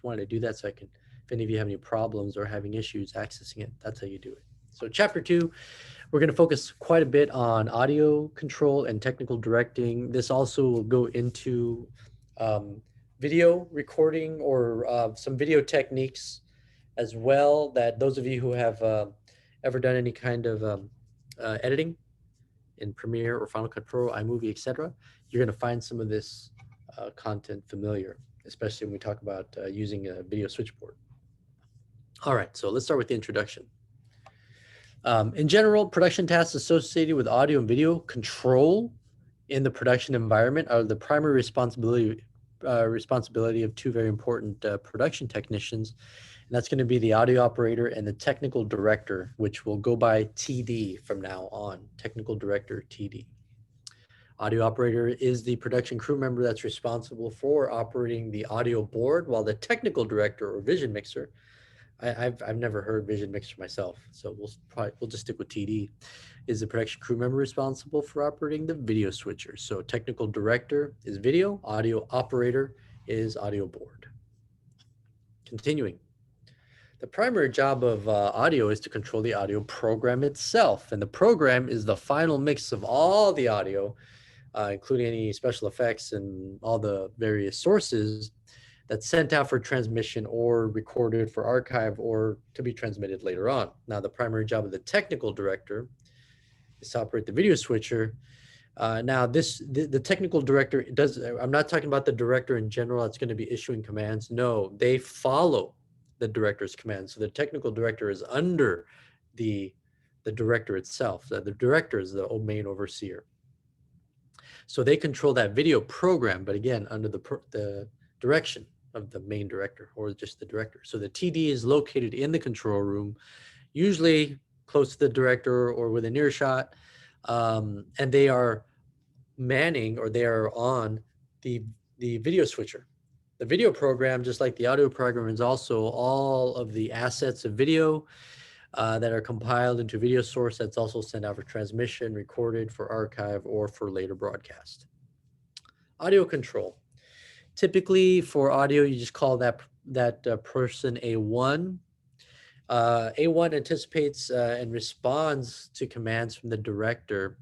wanted to do that so I can, if any of you have any problems or having issues accessing it, that's how you do it. So chapter 2, we're going to focus quite a bit on audio control and technical directing. This also will go into video recording or some video techniques as well, that those of you who have ever done any kind of editing in Premiere or Final Cut Pro, iMovie, etc., you're going to find some of this content familiar, especially when we talk about using a video switchboard. All right, so let's start with the introduction. In general, production tasks associated with audio and video control in the production environment are the primary responsibility of two very important production technicians, and that's going to be the audio operator and the technical director, which will go by TD from now on, technical director TD. Audio operator is the production crew member that's responsible for operating the audio board, while the technical director or vision mixer, I've never heard vision mixer myself, so we'll just stick with TD, is the production crew member responsible for operating the video switcher. So technical director is video, audio operator is audio board. Continuing. The primary job of audio is to control the audio program itself, and the program is the final mix of all the audio, including any special effects and all the various sources that's sent out for transmission or recorded for archive or to be transmitted later on. Now, the primary job of the technical director is to operate the video switcher. Now, the technical director does, I'm not talking about the director in general that's going to be issuing commands. No, they follow the director's commands. So the technical director is under the director itself. The director is the main overseer. So they control that video program, but again, under the direction of the main director or just the director. So the TD is located in the control room, usually close to the director or within earshot, and they are manning, or they are on the video switcher. The video program, just like the audio program, is also all of the assets of video that are compiled into a video source that's also sent out for transmission, recorded for archive, or for later broadcast. Audio control. Typically for audio, you just call that person A1. A1 anticipates and responds to commands from the director.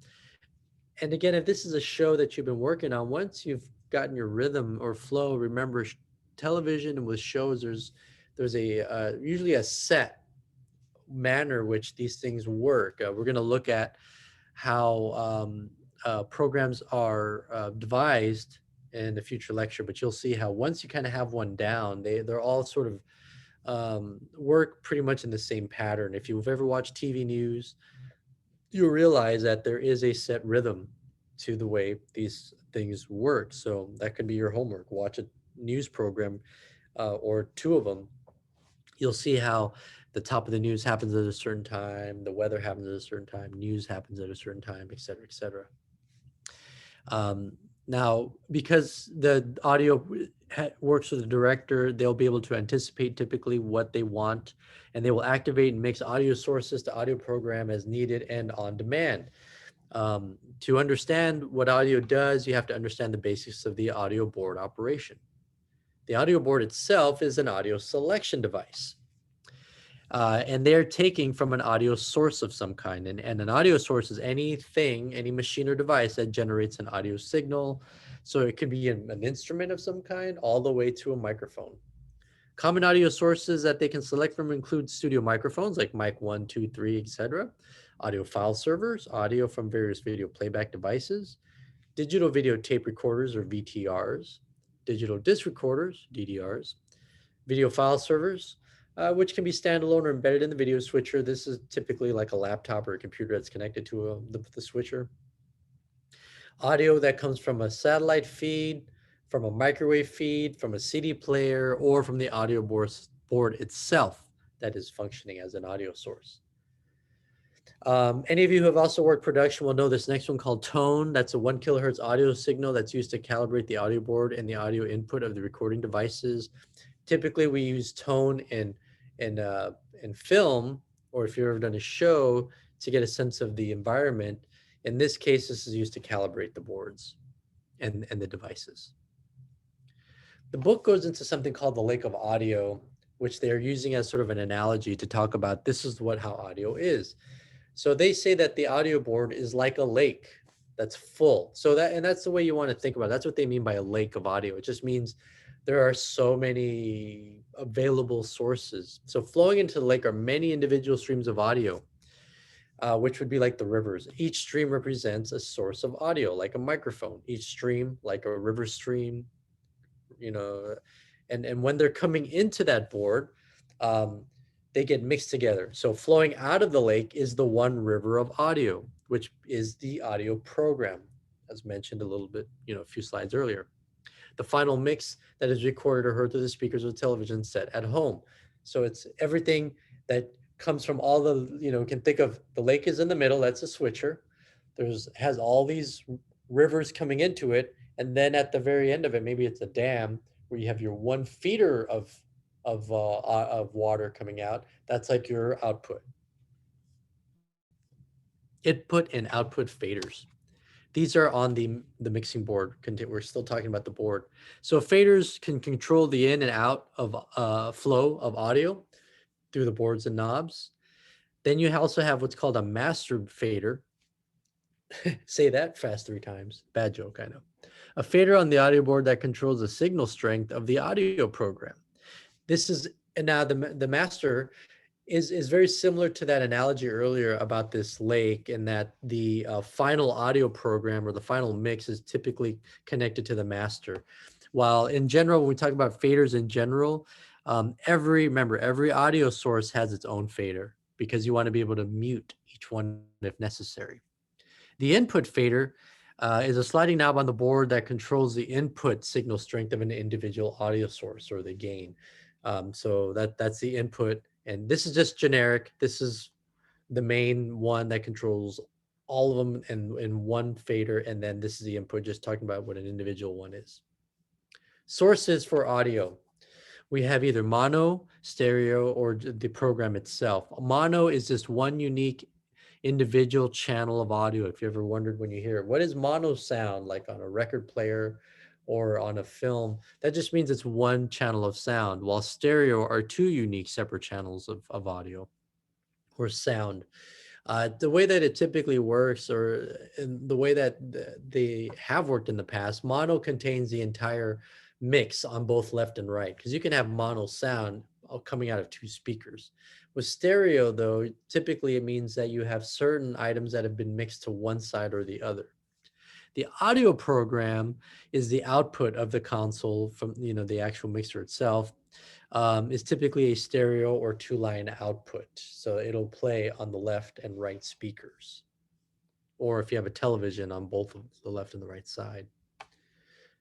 And again, if this is a show that you've been working on, once you've gotten your rhythm or flow, remember television and with shows, there's a usually a set manner which these things work. We're going to look at how programs are devised in a future lecture, but you'll see how once you kind of have one down, they're all sort of work pretty much in the same pattern. If you've ever watched TV news, you'll realize that there is a set rhythm to the way these things work. So that could be your homework. Watch a news program or two of them. You'll see how the top of the news happens at a certain time, the weather happens at a certain time, news happens at a certain time, et cetera, et cetera. Now, because the audio works with the director, they'll be able to anticipate typically what they want, and they will activate and mix audio sources to audio program as needed and on demand. To understand what audio does, you have to understand the basics of the audio board operation. The audio board itself is an audio selection device. And they're taking from an audio source of some kind. And an audio source is anything, any machine or device that generates an audio signal. So it could be an instrument of some kind all the way to a microphone. Common audio sources that they can select from include studio microphones like mic 1, 2, 3, etc. Audio file servers, audio from various video playback devices, digital video tape recorders or VTRs, digital disc recorders, DDRs, video file servers, which can be standalone or embedded in the video switcher. This is typically like a laptop or a computer that's connected to the switcher. Audio that comes from a satellite feed, from a microwave feed, from a CD player, or from the audio board itself that is functioning as an audio source. Any of you who have also worked production will know this next one called tone. That's a 1 kilohertz audio signal that's used to calibrate the audio board and the audio input of the recording devices. Typically, we use tone in film, or if you've ever done a show, to get a sense of the environment. In this case, this is used to calibrate the boards and the devices. The book goes into something called the lake of audio, which they're using as sort of an analogy to talk about this is what how audio is. So they say that the audio board is like a lake that's full. So that, and that's the way you want to think about it. That's what they mean by a lake of audio. It just means there are so many available sources. So flowing into the lake are many individual streams of audio, which would be like the rivers. Each stream represents a source of audio, like a microphone. Each stream, like a river stream, you know, and when they're coming into that board, um, they get mixed together. So flowing out of the lake is the one river of audio, which is the audio program, as mentioned a little bit, a few slides earlier. The final mix that is recorded or heard through the speakers of the television set at home. So it's everything that comes from all the, can think of the lake is in the middle, that's a switcher. Has all these rivers coming into it, and then at the very end of it, maybe it's a dam where you have your one feeder of water coming out. That's like your output. Input and output faders. These are on the mixing board. We're still talking about the board. So faders can control the in and out of flow of audio through the boards and knobs. Then you also have what's called a master fader. Say that fast 3 times. Bad joke, I know. A fader on the audio board that controls the signal strength of the audio program. This is, and now the master is very similar to that analogy earlier about this lake, and that the final audio program or the final mix is typically connected to the master. While in general, when we talk about faders in general, remember, every audio source has its own fader because you want to be able to mute each one if necessary. The input fader is a sliding knob on the board that controls the input signal strength of an individual audio source, or the gain. So that's the input. And this is just generic. This is the main one that controls all of them in one fader. And then this is the input, just talking about what an individual one is. Sources for audio. We have either mono, stereo, or the program itself. Mono is just one unique individual channel of audio. If you ever wondered when you hear it, what does mono sound like on a record player or on a film? That just means it's one channel of sound, while stereo are 2 unique separate channels of audio or sound. The way that it typically works, or in the way that they have worked in the past, mono contains the entire mix on both left and right, because you can have mono sound coming out of 2 speakers. With stereo, though, typically it means that you have certain items that have been mixed to one side or the other. The audio program is the output of the console from the actual mixer itself. Is typically a stereo or 2-line output. So it'll play on the left and right speakers, or if you have a television, on both of the left and the right side.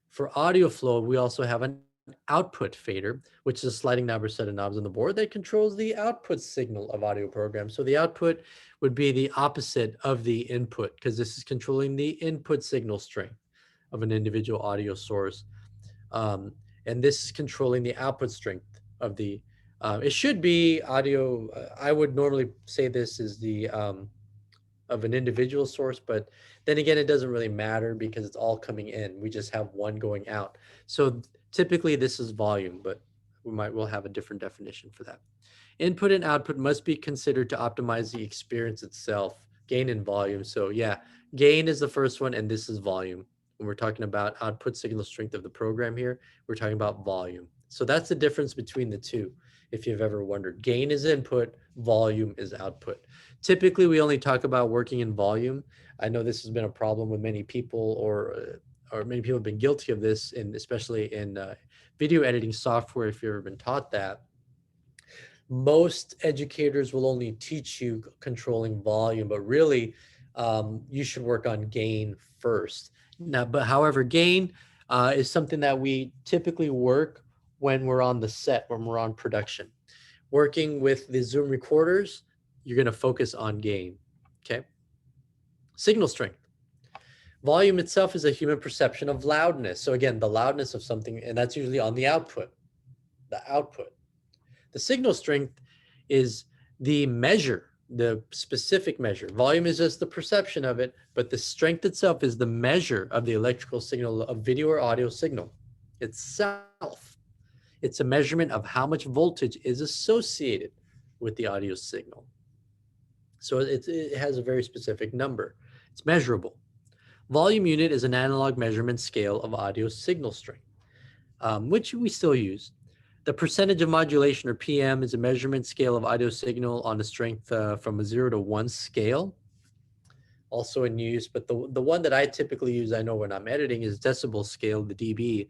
For audio flow, we also have an output fader, which is a sliding knob or set of knobs on the board that controls the output signal of audio programs. So the output would be the opposite of the input, because this is controlling the input signal strength of an individual audio source. And this is controlling the output strength of the, it should be audio. I would normally say this is the, of an individual source, but then again, it doesn't really matter because it's all coming in. We just have one going out. So typically this is volume, but we'll have a different definition for that. Input and output must be considered to optimize the experience itself, gain and volume. So yeah, gain is the first one, and this is volume. When we're talking about output signal strength of the program here, we're talking about volume. So that's the difference between the two, if you've ever wondered. Gain is input, volume is output. Typically, we only talk about working in volume. I know this has been a problem with many people, or many people have been guilty of this, especially in video editing software, if you've ever been taught that. Most educators will only teach you controlling volume, but really you should work on gain first. Now, but however, gain is something that we typically work when we're on the set, when we're on production. Working with the Zoom recorders, you're going to focus on gain. Okay. Signal strength. Volume itself is a human perception of loudness. So again, the loudness of something, and that's usually on the output. The output. The signal strength is the measure, the specific measure. Volume is just the perception of it, but the strength itself is the measure of the electrical signal of video or audio signal. itself. It's a measurement of how much voltage is associated with the audio signal. So it has a very specific number. It's measurable. Volume unit is an analog measurement scale of audio signal strength, which we still use. The percentage of modulation, or PM, is a measurement scale of audio signal on a strength from a 0 to 1 scale, also in use. But the one that I typically use, I know when I'm editing, is decibel scale, the dB,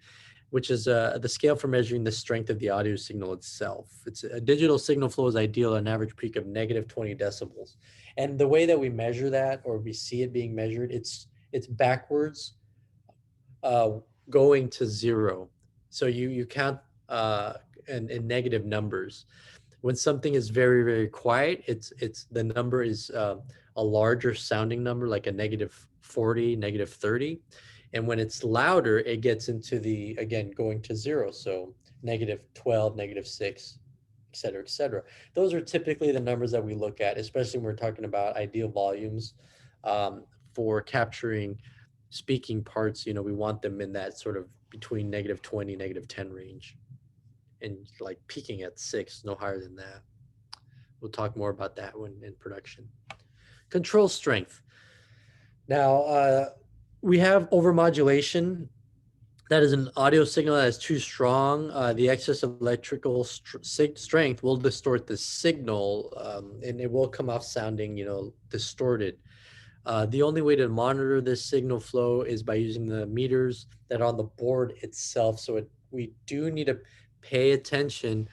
which is the scale for measuring the strength of the audio signal itself. It's a digital signal flow is ideal at an average peak of negative 20 decibels. And the way that we measure that, or we see it being measured, it's backwards, uh, going to 0. So you count in negative numbers. When something is very, very quiet, it's the number is a larger sounding number, like a negative 40, negative 30. And when it's louder, it gets into the, again, going to 0. So negative 12, negative 6, et cetera, et cetera. Those are typically the numbers that we look at, especially when we're talking about ideal volumes for capturing speaking parts. We want them in that sort of between negative 20, negative 10 range, and like peaking at 6, no higher than that. We'll talk more about that when in production. Control strength. Now, we have overmodulation. That is an audio signal that is too strong. The excess of electrical strength will distort the signal, and it will come off sounding, distorted. The only way to monitor this signal flow is by using the meters that are on the board itself. So we do need to pay attention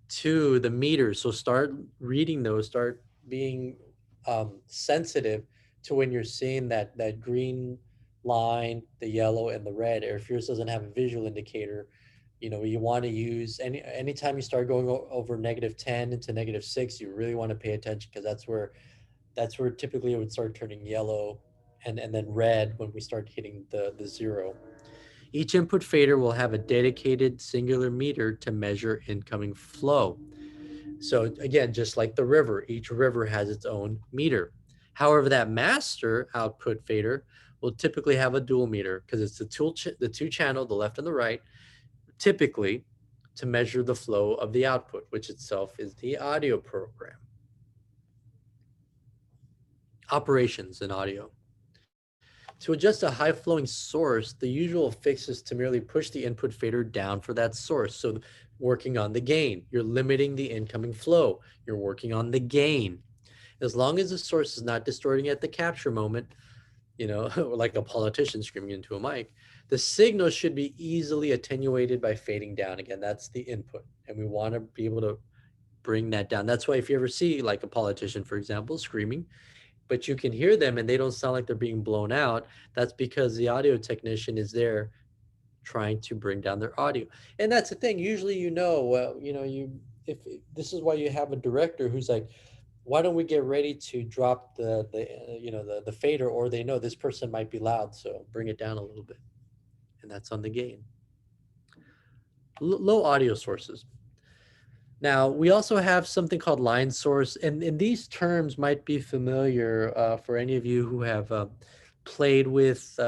to the meters. So start reading those, start being sensitive to when you're seeing that green line, the yellow, and the red. Or if yours doesn't have a visual indicator, you want to use anytime you start going over negative 10 into negative 6, you really want to pay attention, because that's where typically it would start turning yellow and then red when we start hitting the 0. Each input fader will have a dedicated singular meter to measure incoming flow. So again, just like the river, each river has its own meter. However, that master output fader will typically have a dual meter, because it's the two channel, the left and the right, typically to measure the flow of the output, which itself is the audio program. Operations in audio. To adjust a high flowing source, the usual fix is to merely push the input fader down for that source. So working on the gain, you're limiting the incoming flow. You're working on the gain. As long as the source is not distorting at the capture moment, like a politician screaming into a mic, the signal should be easily attenuated by fading down. Again, that's the input, and we want to be able to bring that down. That's why if you ever see like a politician, for example, screaming, but you can hear them and they don't sound like they're being blown out, that's because the audio technician is there trying to bring down their audio. And that's the thing. Usually, if this is why you have a director who's like, why don't we get ready to drop the fader, or they know this person might be loud, so bring it down a little bit. And that's on the gain. Low audio sources. Now, we also have something called line source, and these terms might be familiar for any of you who have played with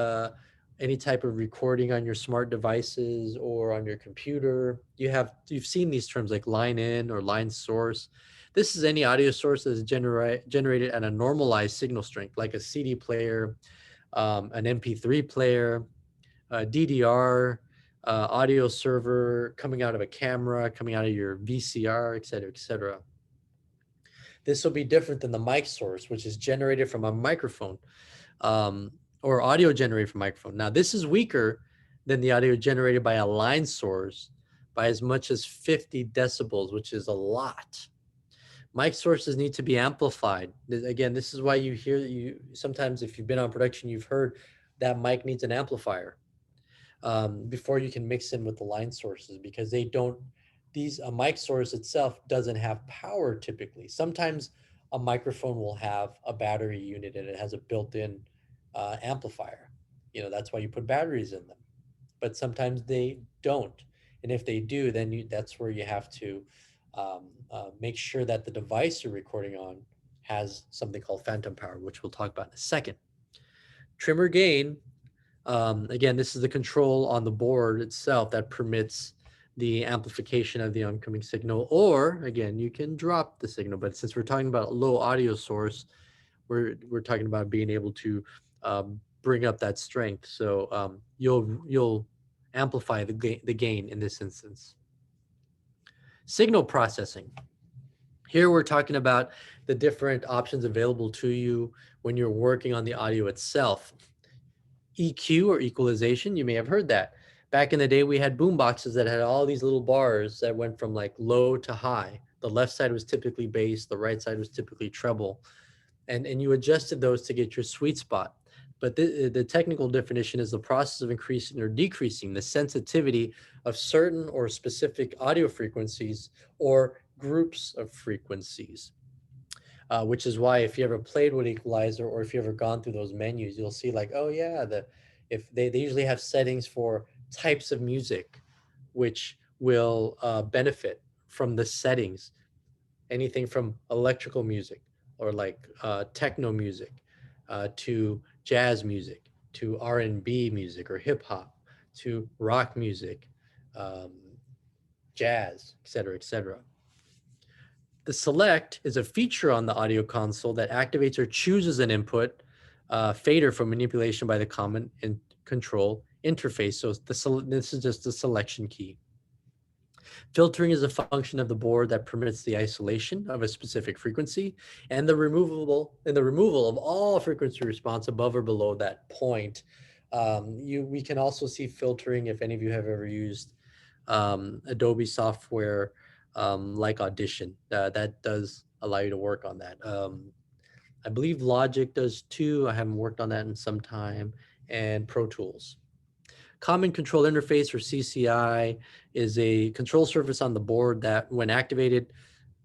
any type of recording on your smart devices or on your computer. You've seen these terms like line in or line source. This is any audio source that is generated at a normalized signal strength, like a CD player, an MP3 player, a DDR, audio server, coming out of a camera, coming out of your VCR, et cetera, et cetera. This will be different than the mic source, which is generated from a microphone, or audio generated from a microphone. Now, this is weaker than the audio generated by a line source by as much as 50 decibels, which is a lot. Mic sources need to be amplified. Again, this is why you sometimes, if you've been on production, you've heard that mic needs an amplifier before you can mix in with the line sources, because a mic source itself doesn't have power typically. Sometimes a microphone will have a battery unit and it has a built-in amplifier. That's why you put batteries in them. But sometimes they don't. And if they do, then that's where you have to make sure that the device you're recording on has something called phantom power, which we'll talk about in a second. Trimmer gain Again, this is the control on the board itself that permits the amplification of the oncoming signal, or again, you can drop the signal. But since we're talking about a low audio source, we're talking about being able to bring up that strength. So you'll amplify the gain in this instance. Signal processing. Here we're talking about the different options available to you when you're working on the audio itself. EQ, or equalization, you may have heard that. Back in the day, we had boom boxes that had all these little bars that went from like low to high. The left side was typically bass, the right side was typically treble. And you adjusted those to get your sweet spot. But the technical definition is the process of increasing or decreasing the sensitivity of certain or specific audio frequencies or groups of frequencies. Which is why if you ever played with equalizer, or if you ever gone through those menus, you'll see like, oh yeah, if they usually have settings for types of music, which will benefit from the settings. Anything from electrical music, or like techno music, to jazz music, to R&B music or hip hop, to rock music, um, jazz, etc., etc. The select is a feature on the audio console that activates or chooses an input fader for manipulation by the common and control interface. So this is just the selection key. Filtering is a function of the board that permits the isolation of a specific frequency and the removal of all frequency response above or below that point. We can also see filtering if any of you have ever used Adobe software like Audition. That does allow you to work on that. I believe Logic does too. I haven't worked on that in some time. And Pro Tools. Common Control Interface, or CCI, is a control surface on the board that, when activated,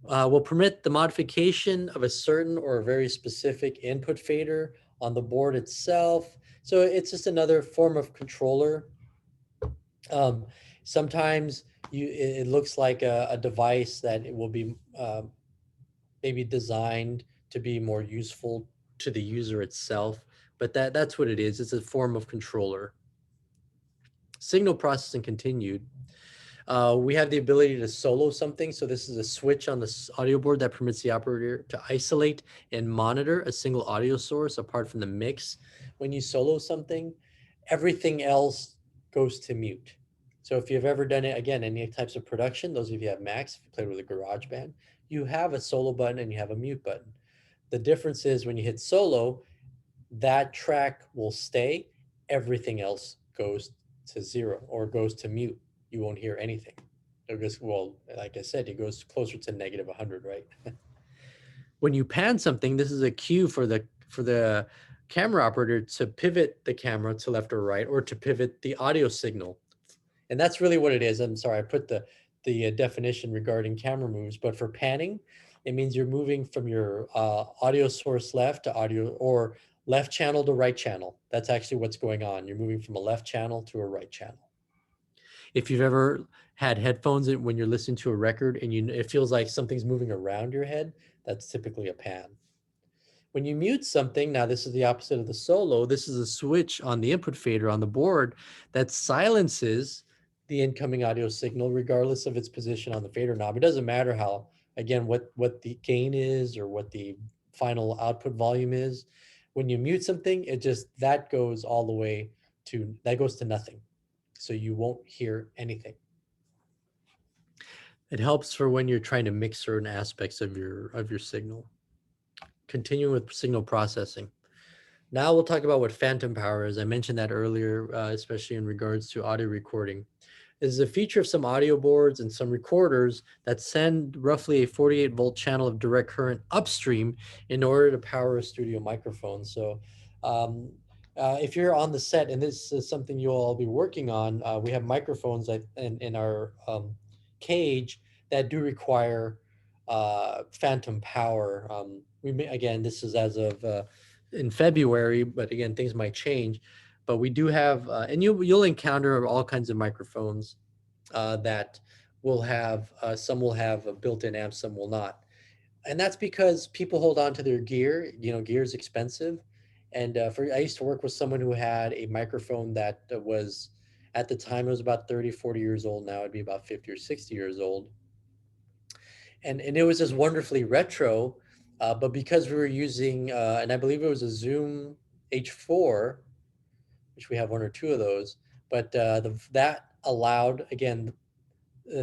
will permit the modification of a certain or a very specific input fader on the board itself. So it's just another form of controller. Sometimes it looks like a device that it will be maybe designed to be more useful to the user itself, but that's what it is. It's a form of controller. Signal processing continued. We have the ability to solo something. So this is a switch on the audio board that permits the operator to isolate and monitor a single audio source apart from the mix. When you solo something, everything else goes to mute. So if you've ever done it, again, any types of production, those of you have Macs, if you played with a GarageBand, you have a solo button and you have a mute button. The difference is when you hit solo, that track will stay, everything else goes to zero or goes to mute. You won't hear anything. It goes, well, like I said, it goes closer to negative 100, right? When you pan something, this is a cue for the camera operator to pivot the camera to left or right, or to pivot the audio signal. And that's really what it is. I'm sorry, I put the definition regarding camera moves, but for panning, it means you're moving from your audio source left to audio, or left channel to right channel. That's actually what's going on. You're moving from a left channel to a right channel. If you've ever had headphones when you're listening to a record and it feels like something's moving around your head, that's typically a pan. When you mute something, now this is the opposite of the solo, this is a switch on the input fader on the board that silences the incoming audio signal regardless of its position on the fader knob. It doesn't matter how, again, what the gain is or what the final output volume is. When you mute something, that goes all the way to, that goes to nothing. So you won't hear anything. It helps for when you're trying to mix certain aspects of your signal. Continuing with signal processing. Now we'll talk about what phantom power is. I mentioned that earlier, especially in regards to audio recording. This is a feature of some audio boards and some recorders that send roughly a 48-volt channel of direct current upstream in order to power a studio microphone. So if you're on the set, and this is something you'll all be working on, we have microphones in our cage that do require phantom power. Again, this is as of in February, but again, things might change. But we do have, and you'll encounter all kinds of microphones that will have, some will have a built-in amp, some will not. And that's because people hold on to their gear. Gear is expensive. And I used to work with someone who had a microphone that was, at the time, it was about 30, 40 years old. Now it'd be about 50 or 60 years old. And it was just wonderfully retro. But because we were using, and I believe it was a Zoom H4, which we have one or two of those, but that allowed, again,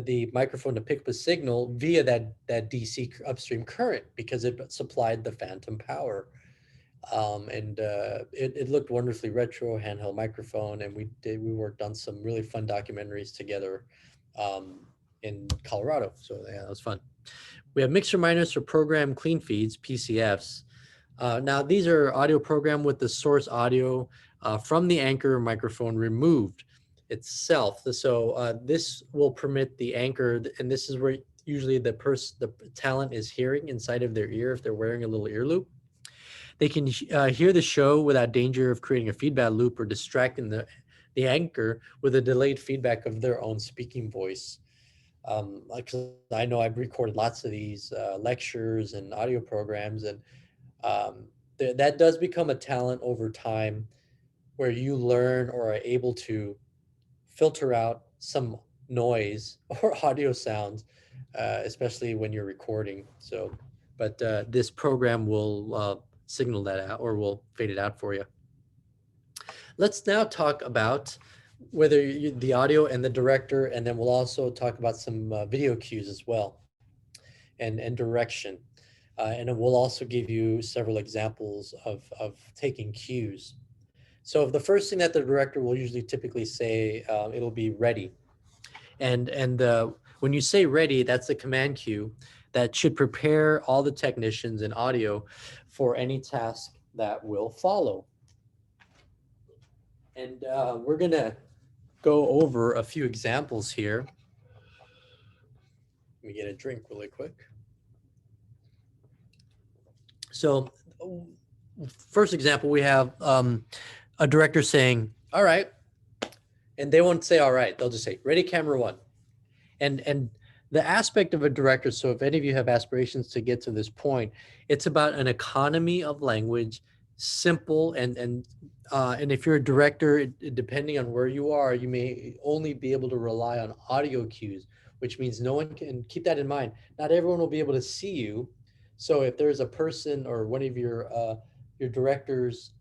the microphone to pick up a signal via that DC upstream current because it supplied the phantom power. And it looked wonderfully retro, handheld microphone, and we worked on some really fun documentaries together um, in Colorado. So yeah, that was fun. We have mixer minors for program clean feeds, PCFs. Now these are audio programmed with the source audio from the anchor microphone removed itself. So this will permit the anchor, and this is where usually the talent is hearing inside of their ear if they're wearing a little ear loop. They can hear the show without danger of creating a feedback loop or distracting the anchor with a delayed feedback of their own speaking voice. Like I know I've recorded lots of these lectures and audio programs, and that does become a talent over time where you learn or are able to filter out some noise or audio sounds, especially when you're recording. So, but this program will signal that out or will fade it out for you. Let's now talk about whether the audio and the director, and then we'll also talk about some video cues as well, and direction. And we'll also give you several examples of taking cues. So the first thing that the director will usually typically say, it'll be ready. And when you say ready, that's the command cue that should prepare all the technicians in audio for any task that will follow. And we're going to go over a few examples here. Let me get a drink really quick. So first example, we have a director saying, all right. And they won't say, all right. They'll just say, ready, camera one. And the aspect of a director, so if any of you have aspirations to get to this point, it's about an economy of language, simple, and if you're a director, depending on where you are, you may only be able to rely on audio cues, which means no one can, keep that in mind. Not everyone will be able to see you. So if there's a person or one of your directors,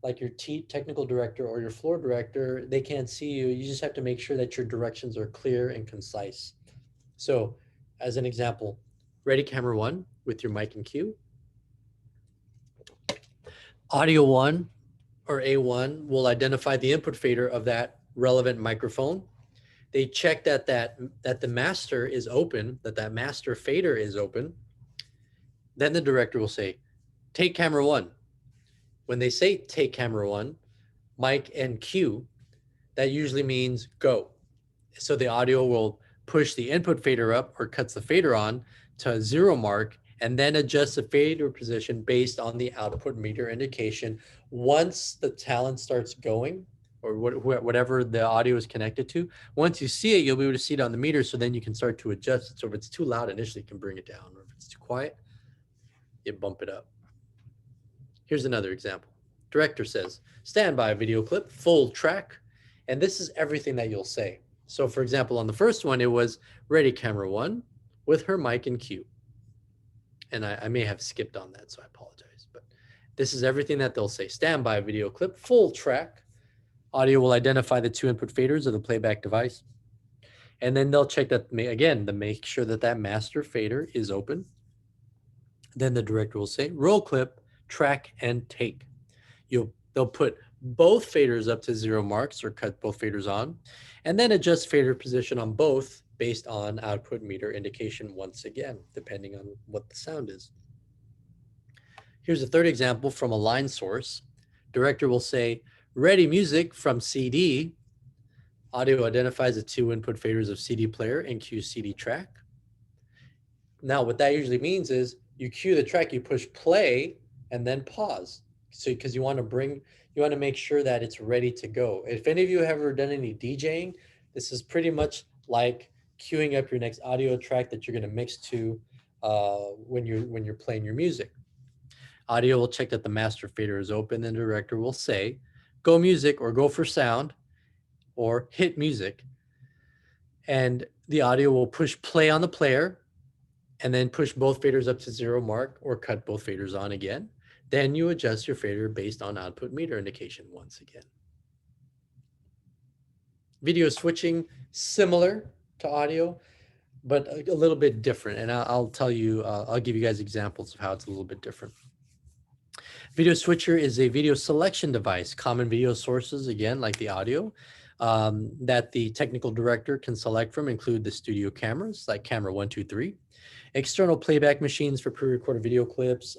like your technical director or your floor director, they can't see you. You just have to make sure that your directions are clear and concise. So as an example, ready, camera one with your mic and cue. Audio one or A1 will identify the input fader of that relevant microphone. They check that the master is open, that master fader is open. Then the director will say, take camera one. When they say take camera one, mic and cue, that usually means go. So the audio will push the input fader up or cuts the fader on to a 0 mark and then adjust the fader position based on the output meter indication. Once the talent starts going, or whatever the audio is connected to, once you see it, you'll be able to see it on the meter, so then you can start to adjust it. So if it's too loud initially, you can bring it down, or if it's too quiet, you bump it up. Here's another example. Director says, stand by video clip, full track. And this is everything that you'll say. So for example, on the first one, it was ready, camera one with her mic and cue. And I may have skipped on that, so I apologize. But this is everything that they'll say. Stand by video clip, full track. Audio will identify the two input faders of the playback device. And then they'll check that, again, to make sure that that master fader is open. Then the director will say, roll clip, track, and take. They'll put both faders up to 0 marks or cut both faders on, and then adjust fader position on both based on output meter indication once again, depending on what the sound is. Here's a third example from a line source. Director will say, ready music from CD. Audio identifies the two input faders of CD player and cue CD track. Now, what that usually means is you cue the track, you push play, and then pause. So, because you want to make sure that it's ready to go. If any of you have ever done any DJing, this is pretty much like queuing up your next audio track that you're going to mix to when you're playing your music. Audio will check that the master fader is open, and the director will say, go music or go for sound or hit music. And the audio will push play on the player and then push both faders up to 0 mark or cut both faders on again. Then you adjust your fader based on output meter indication once again. Video switching, similar to audio, but a little bit different. And I'll tell you, I'll give you guys examples of how it's a little bit different. Video switcher is a video selection device. Common video sources, again, like the audio, that the technical director can select from include the studio cameras, like camera 1, 2, 3. External playback machines for pre-recorded video clips.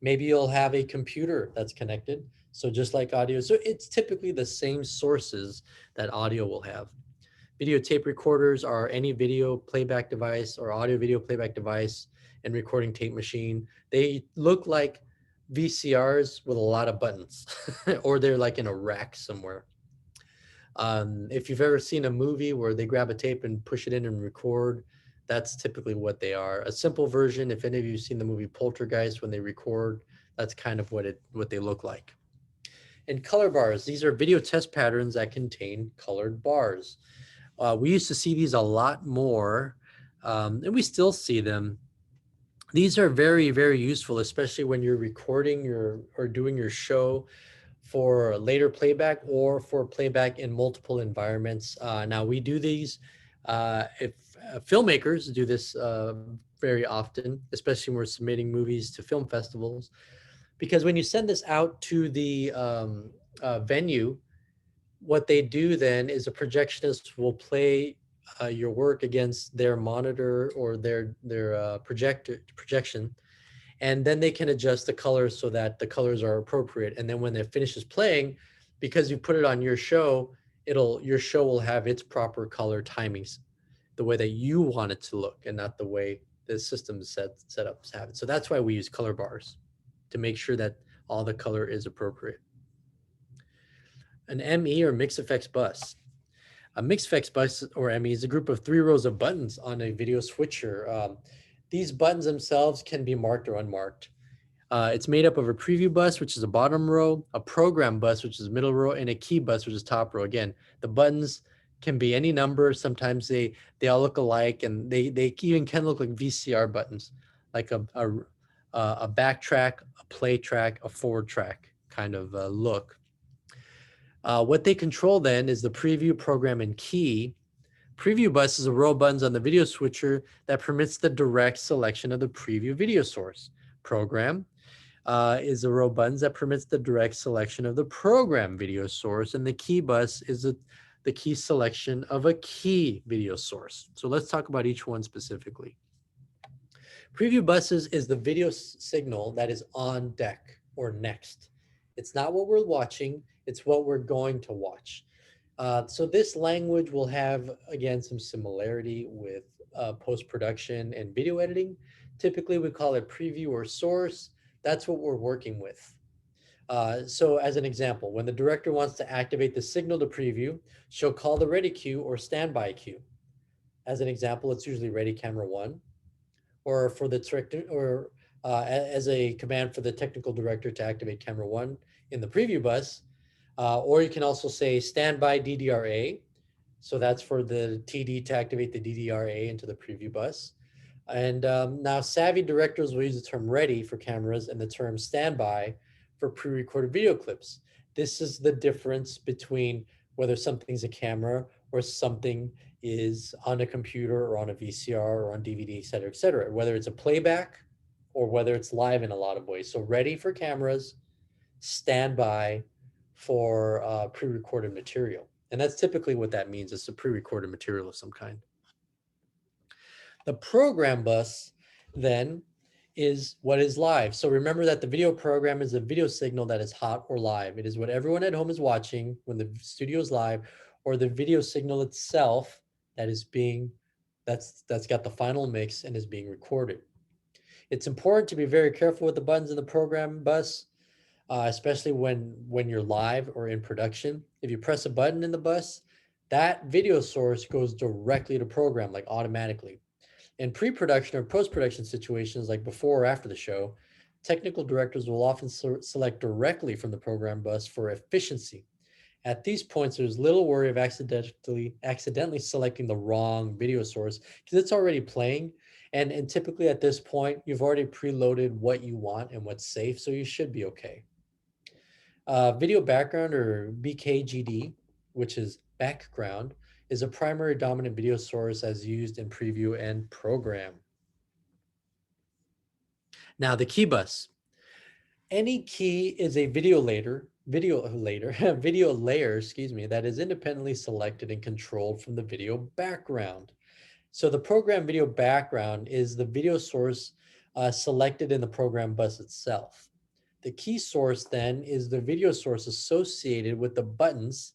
Maybe you'll have a computer that's connected. So just like audio, so it's typically the same sources that audio will have. Video tape recorders are any video playback device or audio video playback device and recording tape machine. They look like VCRs with a lot of buttons, or they're like in a rack somewhere. If you've ever seen a movie where they grab a tape and push it in and record, that's typically what they are. A simple version, if any of you have seen the movie Poltergeist, when they record, that's kind of what they look like. And color bars, these are video test patterns that contain colored bars. We used to see these a lot more, and we still see them. These are very, very useful, especially when you're recording or doing your show for later playback or for playback in multiple environments. Now we do these, if filmmakers do this very often, especially when we're submitting movies to film festivals, because when you send this out to the venue, what they do then is a projectionist will play your work against their monitor or their projection, and then they can adjust the colors so that the colors are appropriate. And then when it finishes playing, because you put it on your show, your show will have its proper color timings, the way that you want it to look and not the way the system is set up to have it. So that's why we use color bars, to make sure that all the color is appropriate. An ME or mixed effects bus. A mixed effects bus or ME is a group of 3 rows of buttons on a video switcher. These buttons themselves can be marked or unmarked. It's made up of a preview bus, which is a bottom row, a program bus, which is middle row, and a key bus, which is top row. Again, the buttons can be any number. Sometimes they all look alike, and they even can look like VCR buttons, like a backtrack, a play track, a forward track kind of look. What they control then is the preview, program, and key. Preview bus is a row of buttons on the video switcher that permits the direct selection of the preview video source. Program is a row of buttons that permits the direct selection of the program video source, and the key bus is the key selection of a key video source. So let's talk about each one specifically. Preview buses is the video signal that is on deck or next. It's not what we're watching, it's what we're going to watch. So this language will have, again, some similarity with post-production and video editing. Typically, we call it preview or source. That's what we're working with. So as an example, when the director wants to activate the signal to preview, she'll call the ready cue or standby cue. As an example, it's usually ready camera 1, or for the director, or as a command for the technical director to activate camera 1 in the preview bus. Or you can also say standby DDRA. So that's for the TD to activate the DDRA into the preview bus. And now savvy directors will use the term ready for cameras and the term standby for pre-recorded video clips. This is the difference between whether something's a camera or something is on a computer or on a VCR or on DVD, et cetera, whether it's a playback or whether it's live in a lot of ways. So ready for cameras, standby for pre-recorded material. And that's typically what that means. It's a pre-recorded material of some kind. The program bus then is what is live. So remember that the video program is a video signal that is hot or live. It is what everyone at home is watching when the studio is live, or the video signal itself that is being, that's got the final mix and is being recorded. It's important to be very careful with the buttons in the program bus, especially when you're live or in production. If you press a button in the bus, that video source goes directly to program, like automatically. In pre-production or post-production situations, like before or after the show, Technical directors will often select directly from the program bus for efficiency. At these points, there's little worry of accidentally selecting the wrong video source because it's already playing. And typically at this point, you've already preloaded what you want and what's safe, so you should be okay. Video background, or BKGD, which is background, is a primary dominant video source as used in preview and program. Now the key bus. Any key is a video layer, excuse me, that is independently selected and controlled from the video background. So the program video background is the video source selected in the program bus itself. The key source then is the video source associated with the buttons,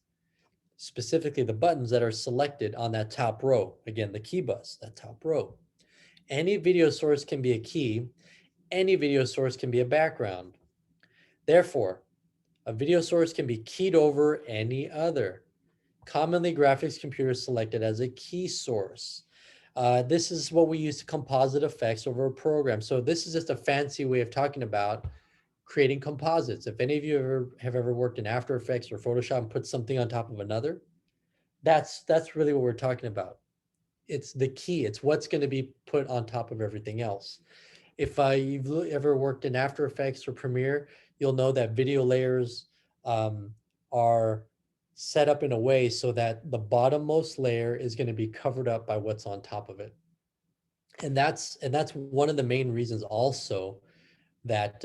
specifically the buttons that are selected on that top row. Again, the key bus, that top row. Any video source can be a key. Any video source can be a background. Therefore, a video source can be keyed over any other. Commonly, graphics computers selected as a key source. This is what we use to composite effects over a program. So this is just a fancy way of talking about creating composites. If any of you have ever worked in After Effects or Photoshop and put something on top of another, that's really what we're talking about. It's the key. It's what's going to be put on top of everything else. If you've ever worked in After Effects or Premiere, you'll know that video layers are set up in a way so that the bottommost layer is going to be covered up by what's on top of it. And that's one of the main reasons also that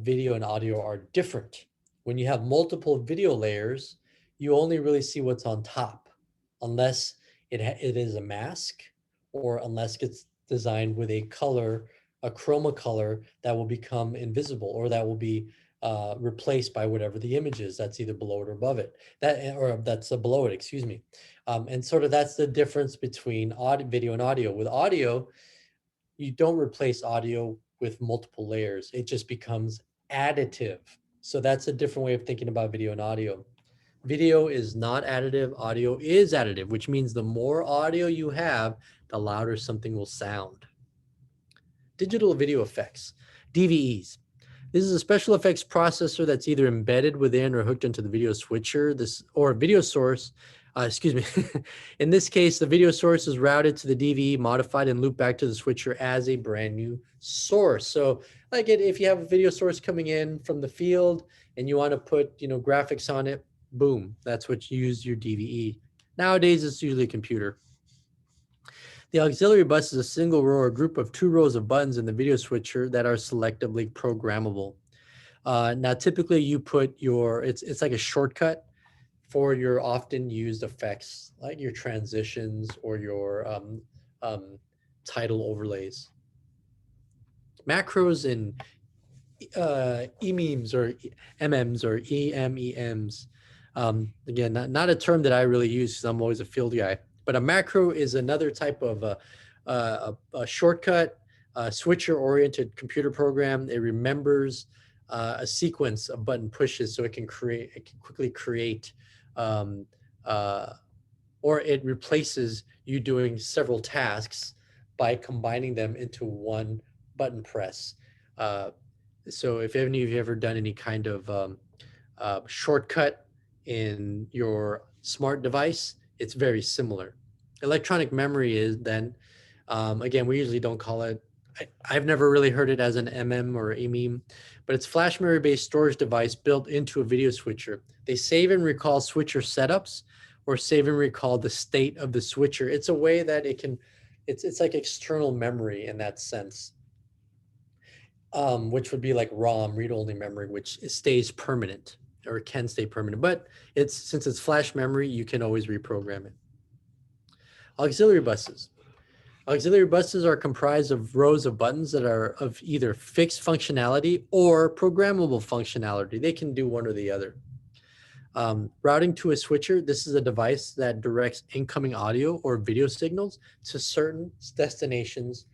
video and audio are different. When you have multiple video layers, you only really see what's on top, unless it is a mask, or unless it's designed with a color, a chroma color that will become invisible, or that will be replaced by whatever the image is that's either below it or above it. Or that's below it, excuse me. And sort of that's the difference between video and audio. With audio, you don't replace audio with multiple layers. It just becomes additive. So that's a different way of thinking about video and audio. Video is not additive, audio is additive, which means the more audio you have, the louder something will sound. Digital video effects, DVEs. This is a special effects processor that's either embedded within or hooked into the video switcher, or video source. Excuse me. In this case, the video source is routed to the DVE, modified, and looped back to the switcher as a brand new source. So, like if you have a video source coming in from the field and you want to put, graphics on it, boom, that's what you use your DVE. Nowadays, it's usually a computer. The auxiliary bus is a single row or group of 2 rows of buttons in the video switcher that are selectively programmable. Now, typically you put it's like a shortcut for your often used effects, like your transitions or your title overlays. Macros in EMEMS or EMEMS or EMEMS. Again, not a term that I really use because I'm always a field guy, but a macro is another type of a shortcut, switcher-oriented computer program. It remembers a sequence of button pushes, so it can quickly create, or it replaces you doing several tasks by combining them into one button press. So if any of you have ever done any kind of shortcut in your smart device, it's very similar. Electronic memory is then, again, we usually don't call it, I've never really heard it as an MM or EMEM, but it's flash memory based storage device built into a video switcher. They save and recall switcher setups, or save and recall the state of the switcher. It's a way that it's like external memory in that sense, which would be like ROM, read-only memory, which stays permanent or can stay permanent. But since it's flash memory, you can always reprogram it. Auxiliary buses. Auxiliary buses are comprised of rows of buttons that are of either fixed functionality or programmable functionality. They can do one or the other. Routing to a switcher. This is a device that directs incoming audio or video signals to certain destinations,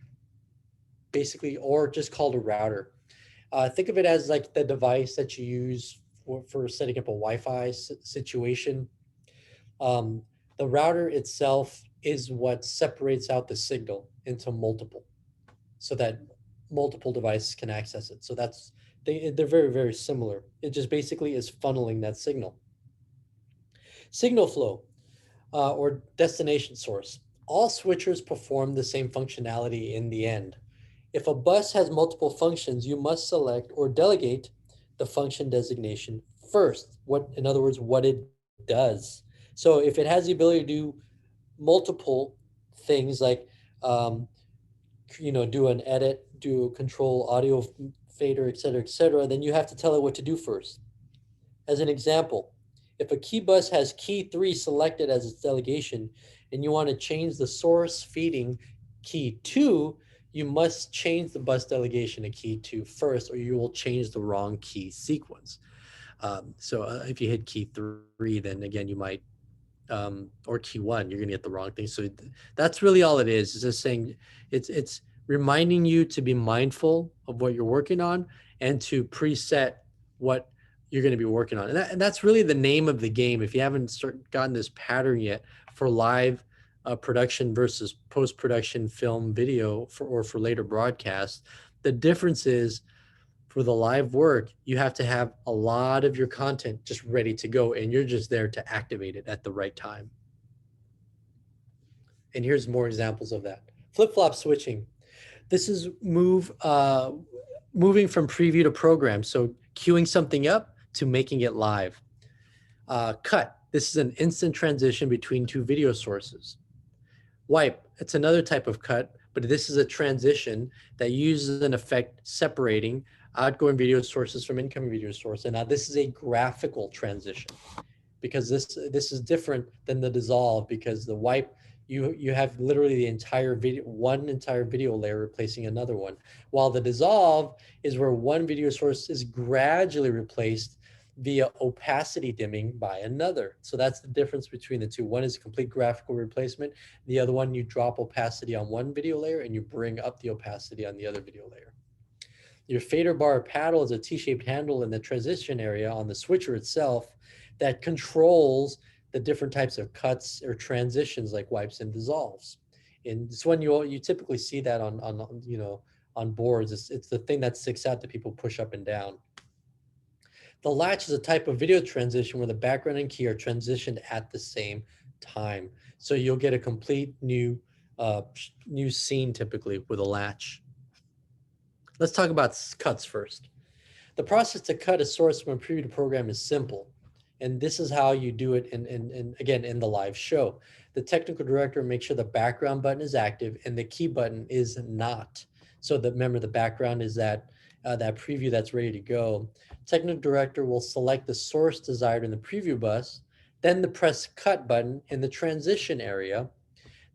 basically, or just called a router. Think of it as like the device that you use for setting up a Wi-Fi situation. The router itself is what separates out the signal into multiple, so that multiple devices can access it. So that's They're very, very similar. It just basically is funneling that signal. Signal flow or destination source. All switchers perform the same functionality in the end. If a bus has multiple functions, you must select or delegate the function designation first. What, in other words, what it does. So if it has the ability to do multiple things like, um, do an edit, do control audio fader, et cetera, then you have to tell it what to do first. As an example, if a key bus has key 3 selected as its delegation and you want to change the source feeding key 2, you must change the bus delegation to key 2 first, or you will change the wrong key sequence. So if you hit key 3, then again, you might, or key 1, you're going to get the wrong thing. So that's really all it is. It's just saying it's reminding you to be mindful of what you're working on and to preset what you're going to be working on. And that's really the name of the game. If you haven't gotten this pattern yet for live production versus post-production film video or for later broadcast, the difference is for the live work, you have to have a lot of your content just ready to go, and you're just there to activate it at the right time. And here's more examples of that. Flip-flop switching. This is moving from preview to program. So queuing something up to making it live. Cut. This is an instant transition between two video sources. Wipe. It's another type of cut, but this is a transition that uses an effect separating outgoing video sources from incoming video source. And now this is a graphical transition because this is different than the dissolve, because the wipe, you have literally the entire video, one entire video layer replacing another one, while the dissolve is where one video source is gradually replaced via opacity dimming by another. So that's the difference between the two. One is complete graphical replacement. The other one, you drop opacity on one video layer and you bring up the opacity on the other video layer. Your fader bar paddle is a T-shaped handle in the transition area on the switcher itself that controls the different types of cuts or transitions like wipes and dissolves. And this one you typically see that on boards. It's the thing that sticks out that people push up and down. The latch is a type of video transition where the background and key are transitioned at the same time. So you'll get a complete new scene typically with a latch. Let's talk about cuts first. The process to cut a source from a preview to program is simple. And this is how you do it again, in the live show. The technical director makes sure the background button is active and the key button is not. So remember, the background is that preview that's ready to go. Technical director will select the source desired in the preview bus, then the press cut button in the transition area.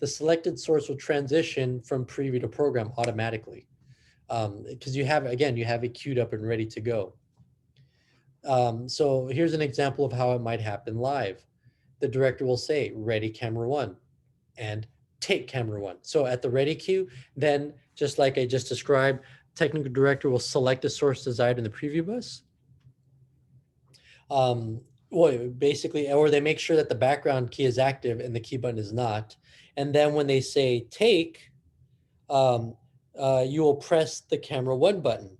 The selected source will transition from preview to program automatically. Because you have it queued up and ready to go. So here's an example of how it might happen live. The director will say, ready camera 1 and take camera 1. So at the ready cue, then just like I just described, technical director will select the source desired in the preview bus. Well, basically, or they make sure that the background key is active and the key button is not. And then when they say take, you will press the camera 1 button.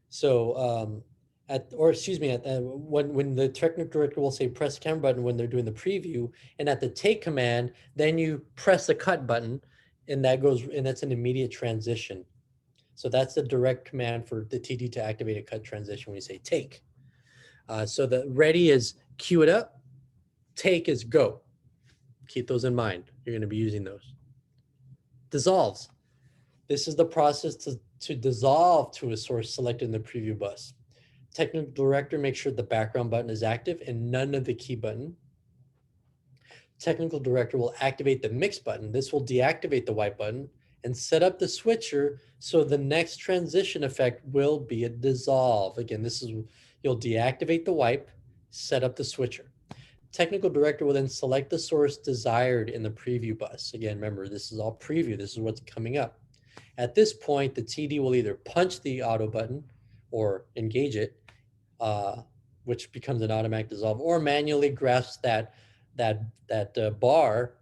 So when the technical director will say press the camera button when they're doing the preview, and at the take command, then you press the cut button, and that's an immediate transition. So that's the direct command for the TD to activate a cut transition when you say take. So the ready is cue it up, take is go. Keep those in mind. You're going to be using those. Dissolves. This is the process to dissolve to a source selected in the preview bus. Technical director makes sure the background button is active and none of the key button. Technical director will activate the mix button. This will deactivate the wipe button and set up the switcher so the next transition effect will be a dissolve. Again, you'll deactivate the wipe, set up the switcher. Technical director will then select the source desired in the preview bus. Again, remember, this is all preview. This is what's coming up. At this point, the TD will either punch the auto button or engage it, which becomes an automatic dissolve, or manually grasp that bar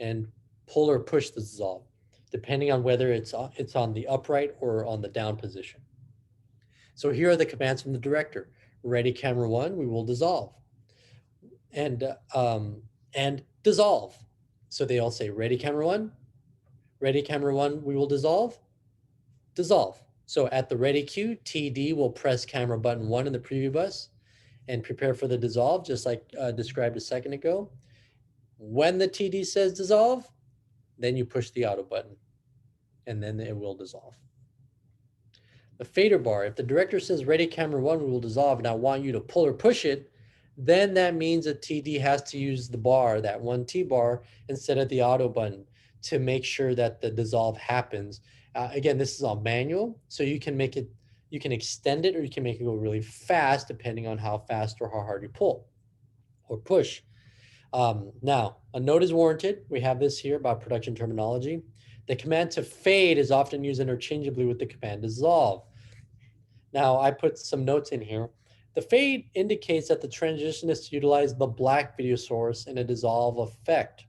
and pull or push the dissolve, depending on whether it's on the upright or on the down position. So here are the commands from the director. Ready camera one, we will dissolve. And dissolve. So they all say ready camera one, we will dissolve, dissolve. So at the ready cue, TD will press camera button one in the preview bus and prepare for the dissolve, just like described a second ago. When the TD says dissolve, then you push the auto button and then it will dissolve. The fader bar, if the director says ready camera one, we will dissolve, and I want you to pull or push it, then that means that TD has to use the bar, that one T bar, instead of the auto button to make sure that the dissolve happens. Again, this is all manual, so you can make it, you can extend it or you can make it go really fast depending on how fast or how hard you pull or push. Now, a note is warranted. We have this here about production terminology. The command to fade is often used interchangeably with the command dissolve. Now, I put some notes in here. The fade indicates that the transition is to utilize the black video source in a dissolve effect.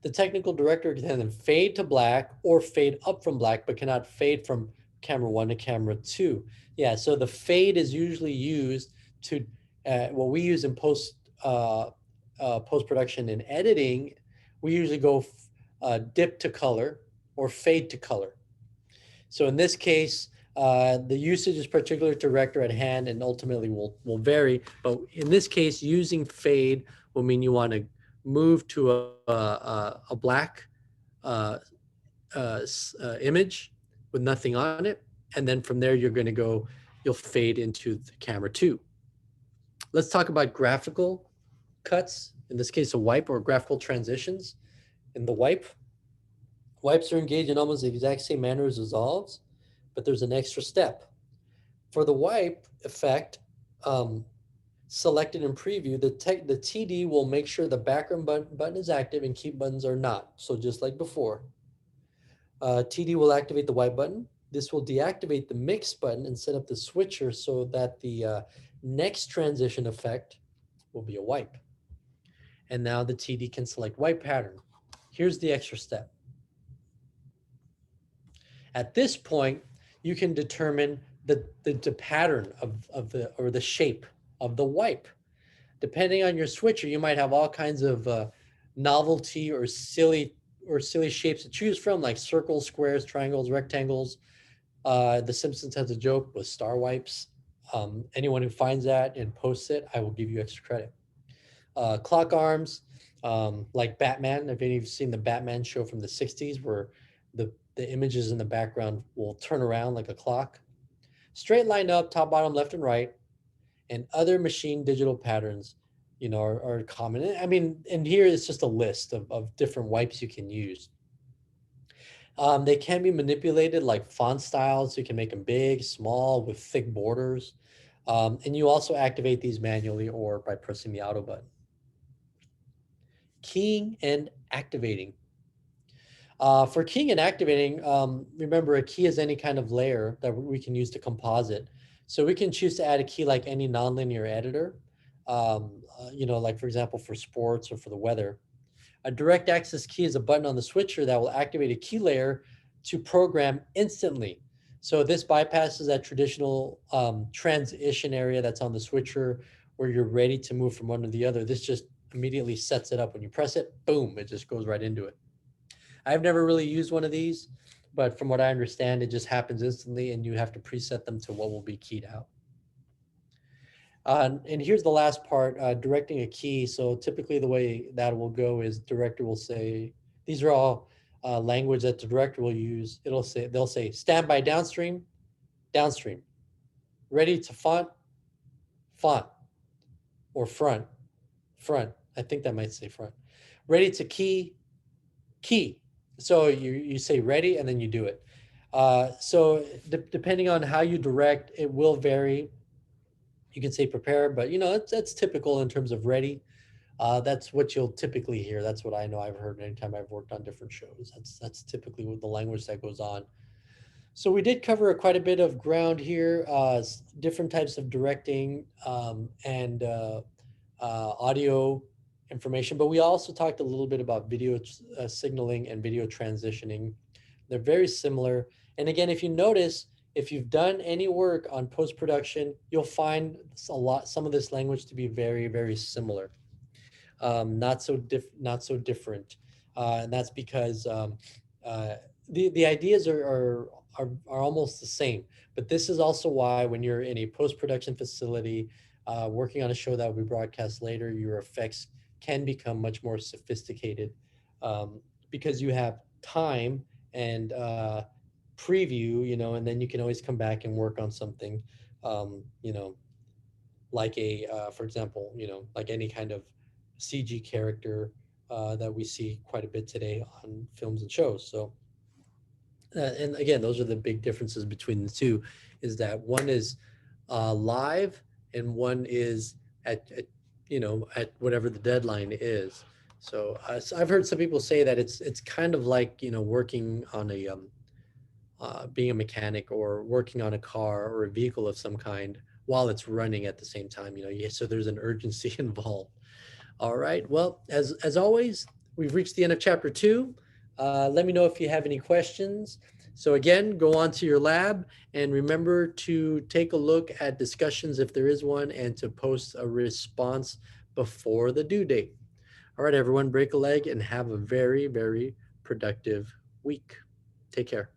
The technical director can then fade to black or fade up from black, but cannot fade from camera one to camera two. Yeah, so the fade is usually used to, what we use in post-production and editing, we usually go dip to color or fade to color. So in this case, the usage is particular to director at hand and ultimately will vary. But in this case, using fade will mean you want to move to a black image with nothing on it. And then from there, you're going to go, you'll fade into the camera two. Let's talk about graphical cuts. In this case, a wipe or graphical transitions. In the wipe, wipes are engaged in almost the exact same manner as dissolves, but there's an extra step. For the wipe effect, selected in preview, the TD will make sure the background button is active and keep buttons are not. So just like before, TD will activate the wipe button. This will deactivate the mix button and set up the switcher so that the next transition effect will be a wipe. And now the TD can select wipe pattern. Here's the extra step. At this point, you can determine the pattern of the shape of the wipe. Depending on your switcher, you might have all kinds of novelty or silly shapes to choose from, like circles, squares, triangles, rectangles. The Simpsons has a joke with star wipes. Anyone who finds that and posts it, I will give you extra credit. Clock arms, like Batman. If any of you have seen the Batman show from the 60s where the images in the background will turn around like a clock. Straight line up, top, bottom, left, and right, and other machine digital patterns, you know, are common. I mean, and here is just a list of different wipes you can use. They can be manipulated like font styles. So you can make them big, small, with thick borders. And you also activate these manually or by pressing the auto button. Keying and activating. For keying and activating, remember a key is any kind of layer that we can use to composite. So we can choose to add a key like any nonlinear editor, you know, like for example, for sports or for the weather. A direct access key is a button on the switcher that will activate a key layer to program instantly. So this bypasses that traditional transition area that's on the switcher where you're ready to move from one to the other. This just immediately sets it up. When you press it, boom, it just goes right into it. I've never really used one of these, but from what I understand, it just happens instantly and you have to preset them to what will be keyed out. And here's the last part, directing a key. So typically the way that will go is director will say, these are all language that the director will use. They'll say standby downstream, downstream, ready to font, font, or front, front. I think that might say front. Ready to key, key. So you say ready and then you do it. So depending on how you direct, it will vary. You can say prepare, but you know, that's typical in terms of ready. That's what you'll typically hear. That's what I know I've heard anytime I've worked on different shows. That's typically what the language that goes on. So we did cover quite a bit of ground here, different types of directing and audio information, but we also talked a little bit about video signaling and video transitioning. They're very similar. And again, if you notice, if you've done any work on post-production, you'll find some of this language to be very, very similar. Not so different, and that's because uh, the ideas are almost the same. But this is also why when you're in a post production facility, working on a show that will be broadcast later, your effects can become much more sophisticated, because you have time and preview, and then you can always come back and work on something, you know, like for example, like any kind of CG character that we see quite a bit today on films and shows. So, and again, those are the big differences between the two, is that one is live and one is at whatever the deadline is. So I've heard some people say that it's kind of like working on a being a mechanic or working on a car or a vehicle of some kind while it's running at the same time. So there's an urgency involved. All right. Well, as always, we've reached the end of chapter 2. Let me know if you have any questions. So again, go on to your lab and remember to take a look at discussions if there is one, and to post a response before the due date. All right, everyone, break a leg and have a very, very productive week. Take care.